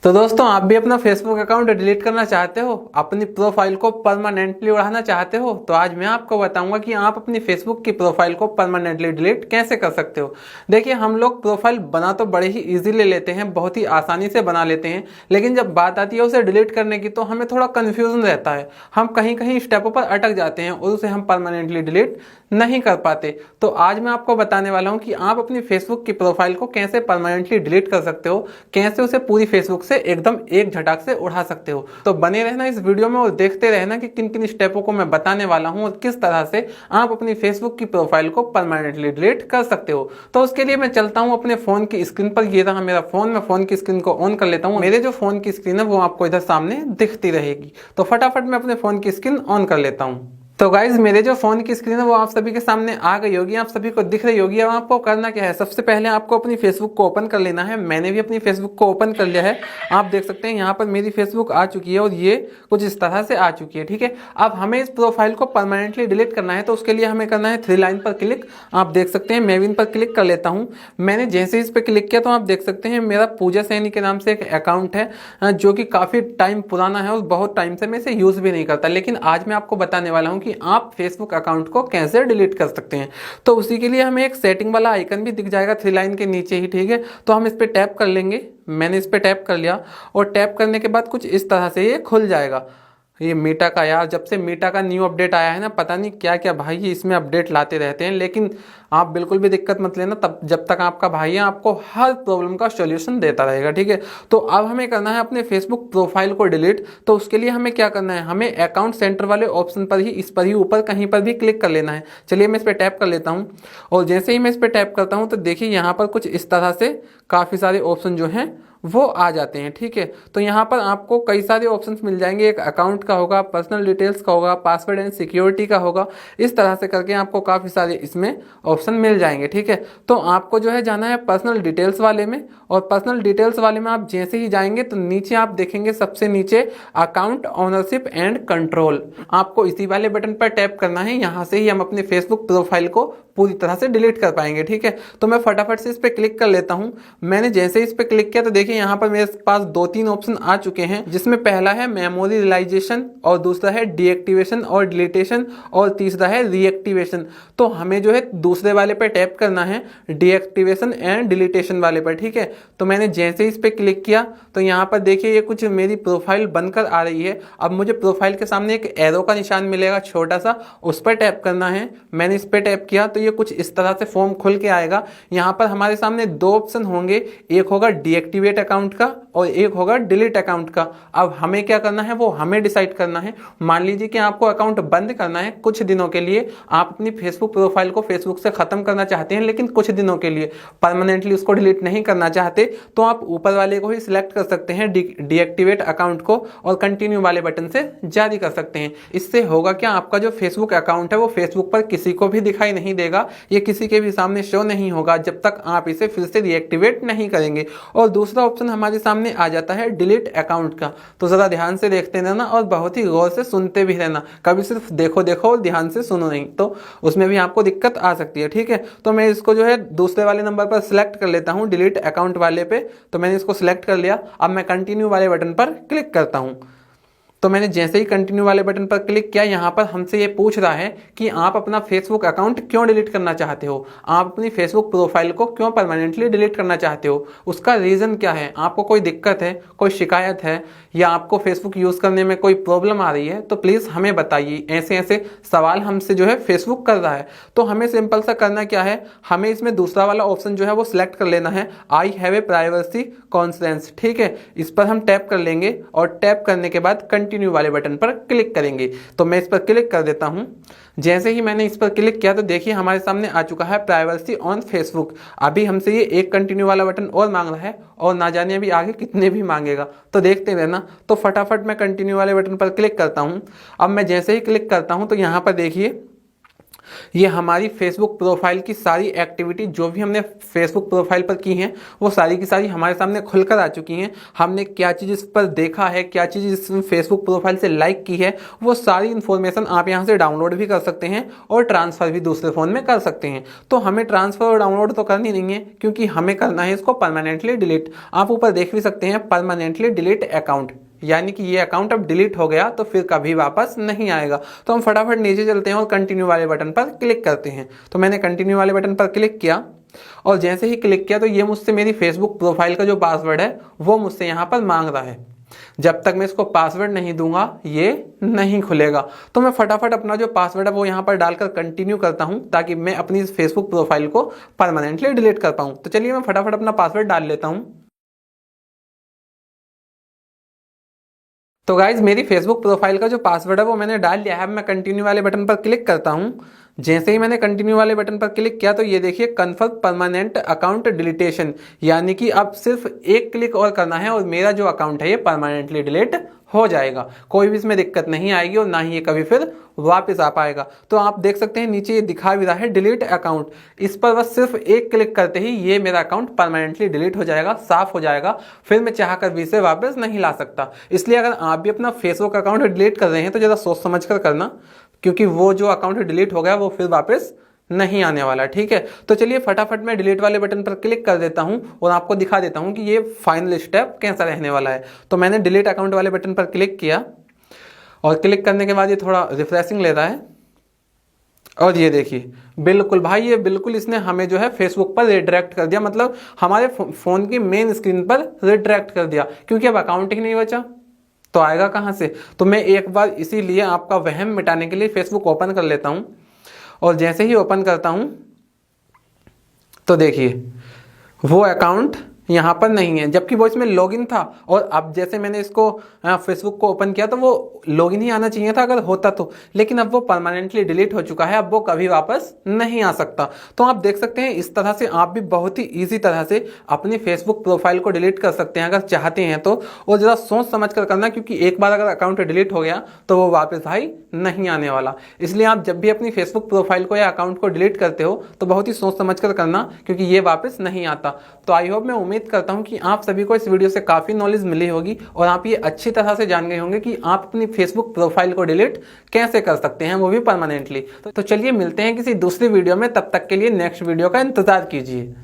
तो दोस्तों, आप भी अपना फेसबुक अकाउंट डिलीट करना चाहते हो, अपनी प्रोफाइल को परमानेंटली उड़ाना चाहते हो, तो आज मैं आपको बताऊंगा कि आप अपनी फेसबुक की प्रोफाइल को परमानेंटली डिलीट कैसे कर सकते हो। देखिए, हम लोग प्रोफाइल बना तो बड़े ही इजीली लेते हैं, बहुत ही आसानी से बना लेते हैं, लेकिन जब बात आती है उसे डिलीट करने की तो हमें थोड़ा कन्फ्यूजन रहता है। हम कहीं कहीं स्टेपों पर अटक जाते हैं और उसे हम परमानेंटली डिलीट नहीं कर पाते। तो आज मैं आपको बताने वाला हूं कि आप अपनी फेसबुक की प्रोफाइल को कैसे परमानेंटली डिलीट कर सकते हो, कैसे उसे पूरी फेसबुक से एकदम एक झटाक से उड़ा सकते हो। तो बने रहना इस वीडियो में और देखते रहना कि किन किन स्टेपों को मैं बताने वाला हूं और किस तरह से आप अपनी फेसबुक की प्रोफाइल को परमानेंटली डिलीट कर सकते हो। तो उसके लिए मैं चलता हूं अपने फोन की स्क्रीन पर। ये रहा मेरा फोन, मैं फोन की स्क्रीन को ऑन कर लेता हूं। मेरे जो फोन की स्क्रीन है वो आपको इधर सामने दिखती रहेगी। तो फटाफट मैं अपने फोन की स्क्रीन ऑन कर लेता हूं। तो गाइज, मेरे जो फोन की स्क्रीन है वो आप सभी के सामने आ गई होगी, आप सभी को दिख रही होगी। अब आपको करना क्या है, सबसे पहले आपको अपनी फेसबुक को ओपन कर लेना है। मैंने भी अपनी फेसबुक को ओपन कर लिया है। आप देख सकते हैं यहाँ पर मेरी फेसबुक आ चुकी है और ये कुछ इस तरह से आ चुकी है। ठीक है, अब हमें इस प्रोफाइल को परमानेंटली डिलीट करना है, तो उसके लिए हमें करना है थ्री लाइन पर क्लिक। आप देख सकते हैं, मैं भी इन पर क्लिक कर लेता हूँ। मैंने जैसे ही इस पर क्लिक किया तो आप देख सकते हैं मेरा पूजा सैनी के नाम से एक अकाउंट है, जो कि काफी टाइम पुराना है और बहुत टाइम से मैं इसे यूज भी नहीं करता। लेकिन आज मैं आपको बताने वाला हूँ कि आप फेसबुक अकाउंट को कैसे डिलीट कर सकते हैं। तो उसी के लिए हमें एक सेटिंग वाला आइकन भी दिख जाएगा थ्री लाइन के नीचे ही। ठीक है, तो हम इस पर टैप कर लेंगे। मैंने इस पर टैप कर लिया और टैप करने के बाद कुछ इस तरह से ये खुल जाएगा। ये मीटा का, यार जब से मीटा का न्यू अपडेट आया है ना, पता नहीं क्या क्या भाई ये इसमें अपडेट लाते रहते हैं। लेकिन आप बिल्कुल भी दिक्कत मत लेना, तब जब तक आपका भाई है आपको हर प्रॉब्लम का सॉल्यूशन देता रहेगा। ठीक है, तो अब हमें करना है अपने फेसबुक प्रोफाइल को डिलीट। तो उसके लिए हमें क्या करना है, हमें अकाउंट सेंटर वाले ऑप्शन पर ही, इस पर ही ऊपर कहीं पर भी क्लिक कर लेना है। चलिए मैं इस पर टैप कर लेता हूँ और जैसे ही मैं इस पर टैप करता हूँ तो देखिए यहाँ पर कुछ इस तरह से काफ़ी सारे ऑप्शन जो हैं वो आ जाते हैं। ठीक है, तो यहाँ पर आपको कई सारे ऑप्शंस मिल जाएंगे। एक अकाउंट का होगा, पर्सनल डिटेल्स का होगा, पासवर्ड एंड सिक्योरिटी का होगा। इस तरह से करके आपको काफ़ी सारे इसमें ऑप्शन मिल जाएंगे। ठीक है, तो आपको जो है जाना है पर्सनल डिटेल्स वाले में, और पर्सनल डिटेल्स वाले में आप जैसे ही जाएंगे तो नीचे आप देखेंगे सबसे नीचे अकाउंट ओनरशिप एंड कंट्रोल। आपको इसी वाले बटन पर टैप करना है। यहाँ से ही हम अपने फेसबुक प्रोफाइल को पूरी तरह से डिलीट कर पाएंगे। ठीक है, तो मैं फटाफट से इस पर क्लिक कर लेता हूँ। मैंने जैसे ही इस पर क्लिक किया तो देखिए यहाँ पर मेरे पास दो तीन ऑप्शन आ चुके हैं, जिसमें पहला है मेमोरी रियलाइजेशन और दूसरा है डीएक्टिवेशन और डिलीटेशन और तीसरा है रीएक्टिवेशन। तो हमें जो है दूसरे वाले पर टैप करना है, डीएक्टिवेशन एंड डिलीटेशन वाले पर। ठीक है, तो मैंने जैसे ही इस पर क्लिक किया तो यहाँ पर देखिए ये कुछ मेरी प्रोफाइल बनकर आ रही है। अब मुझे प्रोफाइल के सामने एक एरो का निशान मिलेगा छोटा सा, उस पर टैप करना है। मैंने इस पर टैप किया तो ये कुछ इस तरह से फॉर्म खुल के आएगा। यहाँ पर हमारे सामने दो ऑप्शन होंगे, एक होगा डीएक्टिवेट अकाउंट का और एक होगा डिलीट अकाउंट का। अब हमें क्या करना है वो हमें डिसाइड करना है। मान लीजिए कि आपको अकाउंट बंद करना है कुछ दिनों के लिए, आप अपनी फेसबुक प्रोफाइल को फेसबुक से खत्म करना चाहते हैं, लेकिन कुछ दिनों के लिए, परमानेंटली उसको डिलीट नहीं करना चाहते, तो आप ऊपर वाले को ही सिलेक्ट कर सकते हैं, डीएक्टिवेट अकाउंट को, और कंटिन्यू वाले बटन से जारी कर सकते हैं। इससे होगा क्या, आपका जो फेसबुक अकाउंट है वो फेसबुक पर किसी को भी दिखाई नहीं देगा, ये किसी के भी सामने शो नहीं होगा जब तक आप इसे फिर से डीएक्टिवेट नहीं करेंगे। और दूसरा ऑप्शन हमारे सामने आ जाता है डिलीट अकाउंट का। तो जरा ध्यान से देखते रहना और बहुत ही गौर से सुनते भी रहना, कभी सिर्फ देखो देखो और ध्यान से सुनो नहीं, तो उसमें भी आपको दिक्कत आ सकती है। ठीक है, तो मैं इसको जो है दूसरे वाले नंबर पर सिलेक्ट कर लेता हूँ, डिलीट अकाउंट वाले पे। तो मैंने इसको सिलेक्ट कर लिया। अब मैं कंटिन्यू वाले बटन पर क्लिक करता हूँ। तो मैंने जैसे ही कंटिन्यू वाले बटन पर क्लिक किया, यहाँ पर हमसे ये पूछ रहा है कि आप अपना फेसबुक अकाउंट क्यों डिलीट करना चाहते हो, आप अपनी फेसबुक प्रोफाइल को क्यों परमानेंटली डिलीट करना चाहते हो, उसका रीज़न क्या है, आपको कोई दिक्कत है, कोई शिकायत है, या आपको फेसबुक यूज़ करने में कोई प्रॉब्लम आ रही है, तो प्लीज़ हमें बताइए। ऐसे ऐसे सवाल हमसे जो है फेसबुक कर रहा है। तो हमें सिंपल सा करना क्या है, हमें इसमें दूसरा वाला ऑप्शन जो है वो सिलेक्ट कर लेना है, I have a privacy conscience. ठीक है, इस पर हम टैप कर लेंगे और टैप करने के बाद कंटिन्यू वाले बटन पर क्लिक करेंगे। तो मैं इस पर क्लिक कर देता हूं। जैसे ही मैंने इस पर क्लिक किया तो देखिए हमारे सामने आ चुका है प्राइवेसी ऑन फेसबुक। अभी हमसे ये एक कंटिन्यू वाला बटन और मांग रहा है और ना जाने अभी आगे कितने भी मांगेगा, तो देखते रहना। तो फटाफट मैं कंटिन्यू वाले बटन पर क्लिक करता हूं। अब मैं जैसे ही क्लिक करता हूं तो यहाँ पर देखिए ये हमारी फेसबुक प्रोफाइल की सारी एक्टिविटी जो भी हमने फेसबुक प्रोफाइल पर की हैं वो सारी की सारी हमारे सामने खुलकर आ चुकी हैं। हमने क्या चीज़ इस पर देखा है, क्या चीज़ इस फेसबुक प्रोफाइल से लाइक की है, वो सारी इन्फॉर्मेशन आप यहाँ से डाउनलोड भी कर सकते हैं और ट्रांसफ़र भी दूसरे फ़ोन में कर सकते हैं। तो हमें ट्रांसफ़र और डाउनलोड तो करनी नहीं है, क्योंकि हमें करना है इसको परमानेंटली डिलीट। आप ऊपर देख भी सकते हैं परमानेंटली डिलीट अकाउंट, यानी कि ये अकाउंट अब डिलीट हो गया तो फिर कभी वापस नहीं आएगा। तो हम फटाफट नीचे चलते हैं और कंटिन्यू वाले बटन पर क्लिक करते हैं। तो मैंने कंटिन्यू वाले बटन पर क्लिक किया और जैसे ही क्लिक किया तो ये मुझसे मेरी फेसबुक प्रोफाइल का जो पासवर्ड है वो मुझसे यहाँ पर मांग रहा है। जब तक मैं इसको पासवर्ड नहीं दूंगा ये नहीं खुलेगा। तो मैं फटाफट अपना जो पासवर्ड है वो यहाँ पर डालकर कंटिन्यू करता हूँ, ताकि मैं अपनी इस फेसबुक प्रोफाइल को परमानेंटली डिलीट कर पाऊँ। तो चलिए मैं फटाफट अपना पासवर्ड डाल लेता हूँ। तो गाइज मेरी फेसबुक प्रोफाइल का जो पासवर्ड है वो मैंने डाल लिया है। मैं कंटिन्यू वाले बटन पर क्लिक करता हूँ। जैसे ही मैंने कंटिन्यू वाले बटन पर क्लिक किया तो ये देखिए कन्फर्म परमानेंट अकाउंट डिलीटेशन, यानी कि अब सिर्फ एक क्लिक और करना है और मेरा जो अकाउंट है ये परमानेंटली डिलीट हो जाएगा। कोई भी इसमें दिक्कत नहीं आएगी और ना ही ये कभी फिर वापस आ पाएगा। तो आप देख सकते हैं नीचे ये दिखा भी रहा है डिलीट अकाउंट। इस पर बस सिर्फ एक क्लिक करते ही ये मेरा अकाउंट परमानेंटली डिलीट हो जाएगा, साफ हो जाएगा। फिर मैं चाह कर भी इसे वापस नहीं ला सकता। इसलिए अगर आप भी अपना फेसबुक अकाउंट डिलीट कर रहे हैं तो ज़रा सोच समझ कर करना, क्योंकि वो जो अकाउंट डिलीट हो गया वो फिर वापस नहीं आने वाला। ठीक है, तो चलिए फटाफट मैं डिलीट वाले बटन पर क्लिक कर देता हूं और आपको दिखा देता हूं कि ये फाइनल स्टेप कैसा रहने वाला है। तो मैंने डिलीट अकाउंट वाले बटन पर क्लिक किया और क्लिक करने के बाद ये थोड़ा रिफ्रेशिंग ले रहा है और ये देखिए बिल्कुल भाई, ये बिल्कुल इसने हमें जो है फेसबुक पर रिडायरेक्ट कर दिया, मतलब हमारे फ़ोन की मेन स्क्रीन पर रिडायरेक्ट कर दिया, क्योंकि अब अकाउंट ही नहीं बचा तो आएगा कहाँ से। तो मैं एक बार इसीलिए आपका वहम मिटाने के लिए फेसबुक ओपन कर लेता हूँ और जैसे ही ओपन करता हूँ तो देखिए वो अकाउंट यहाँ पर नहीं है, जबकि वो इसमें लॉगिन था। और अब जैसे मैंने इसको फेसबुक को ओपन किया तो वो लॉगिन ही आना चाहिए था अगर होता तो, लेकिन अब वो परमानेंटली डिलीट हो चुका है, अब वो कभी वापस नहीं आ सकता। तो आप देख सकते हैं इस तरह से आप भी बहुत ही ईजी तरह से अपनी फेसबुक प्रोफाइल को डिलीट कर सकते हैं अगर चाहते हैं तो। और ज़रा सोच समझ कर करना, क्योंकि एक बार अगर अकाउंट डिलीट हो गया तो वो वापस भाई नहीं आने वाला। इसलिए आप जब भी अपनी फेसबुक प्रोफाइल को या अकाउंट को डिलीट करते हो तो बहुत ही सोच समझ कर करना, क्योंकि ये वापस नहीं आता। तो आई होप, मैं उम्मीद करता हूं कि आप सभी को इस वीडियो से काफी नॉलेज मिली होगी और आप ये अच्छी तरह से जान गए होंगे कि आप अपनी फेसबुक प्रोफाइल को डिलीट कैसे कर सकते हैं, वो भी परमानेंटली। तो चलिए मिलते हैं किसी दूसरी वीडियो में, तब तक के लिए नेक्स्ट वीडियो का इंतजार कीजिए।